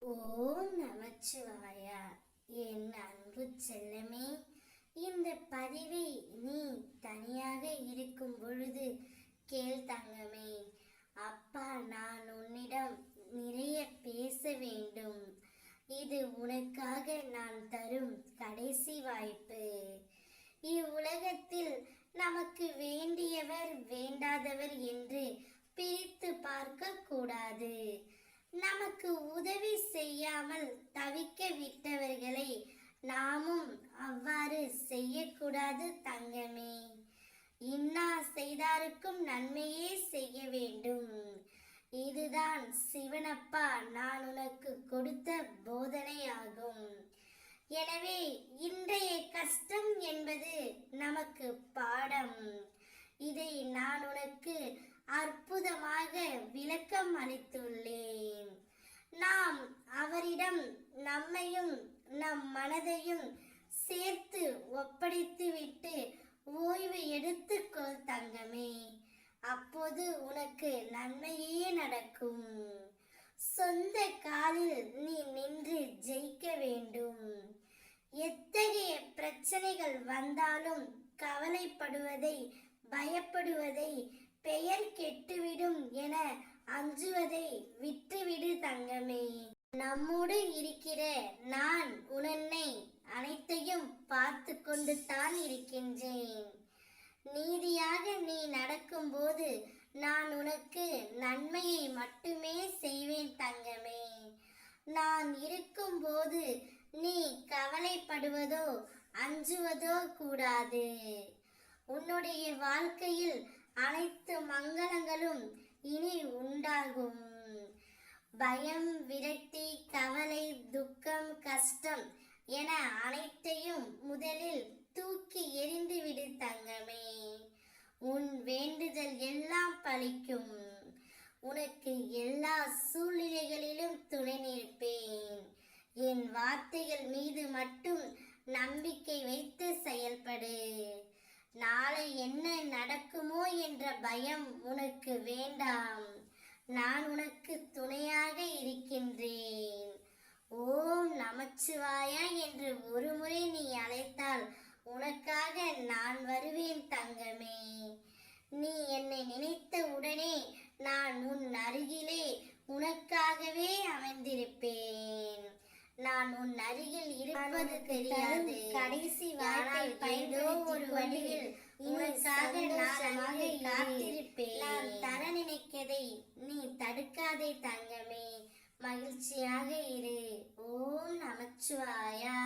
ஓம் நமச்சிவாயா. என் அன்பு செல்லமே, இந்த பதிவை நீ தனியாக இருக்கும் பொழுது கேள் தங்கமே. அப்பா, நான் உன்னிடம் நிறைய பேச வேண்டும். இது உனக்காக நான் தரும் கடைசி வாய்ப்பு. இவ்வுலகத்தில் நமக்கு வேண்டியவர் வேண்டாதவர் என்று பிரித்து பார்க்க கூடாது. நமக்கு உதவி செய்யாமல் தவிக்க விட்டவர்களை நாமும் அவ்வாறு செய்யக்கூடாது தங்கமே. இன்னா செய்தாருக்கும் நன்மையே செய்ய வேண்டும். இதுதான் சிவனப்பா நான் உனக்கு கொடுத்த போதனையாகும். எனவே இன்றைய கஷ்டம் என்பது நமக்கு பாடம். இதை நான் உனக்கு அற்புதமாக விளக்கம் அளித்துள்ளேன். நாம் அவரிடம் நம்மையும் நம் மனதையும் சேர்த்து ஒப்படைத்துவிட்டு ஓய்வு எடுத்துக்கொள் தங்கமே. அப்போது உனக்கு நன்மையே நடக்கும். சொந்த காலில் நீ நின்று ஜெயிக்க வேண்டும். எத்தகைய பிரச்சனைகள் வந்தாலும் கவலைப்படுவதை, பயப்படுவதை, பெயர் கெட்டுவிடும் என அஞ்சுவதை விட்டுவிடு தங்கமே. நம்மோடு இருக்கிற நான் உன்னை அனைத்தையும் பார்த்து கொண்டு தான் இருக்கின்றேன். நீதியாக நீ நடக்கும்போது நான் உனக்கு நன்மையை மட்டுமே செய்வேன் தங்கமே. நான் இருக்கும்போது நீ கவலைப்படுவதோ அஞ்சுவதோ கூடாது. உன்னுடைய வாழ்க்கையில் அனைத்து மங்களங்களும் இனி உண்டாகும். பயம், விரக்தி, கவலை, துக்கம், கஷ்டம் என அனைத்தையும் முதலில் தூக்கி எறிந்து விடு தங்கமே. உன் வேண்டுதல் எல்லாம் பலிக்கும். உனக்கு எல்லா சூழ்நிலைகளிலும் துணை நிற்பேன். என் வார்த்தைகள் மீது மட்டும் நம்பிக்கை வைத்து செயல்படு. நாளை என்ன நடக்குமோ என்ற பயம் உனக்கு வேண்டாம். நான் உனக்கு துணையாக இருக்கின்றேன். ஓம் நமச்சிவாயா என்று ஒருமுறை நீ அழைத்தால் உனக்காக நான் வருவேன் தங்கமே. நீ என்னை நினைத்த உடனே நான் உன் அருகிலே உனக்காகவே அமர்ந்திருப்பேன். நான் உன் அருகில் இருப்பது தெரியாது. கடைசி வார்த்தை ஏதோ ஒரு வழியில் உனக்காக நான் காத்திருப்பேன். நான் தர நினைக்கதை நீ தடுக்காதே தங்கமே. மகிழ்ச்சியாக இரு. ஓம் நமச்சிவாயா.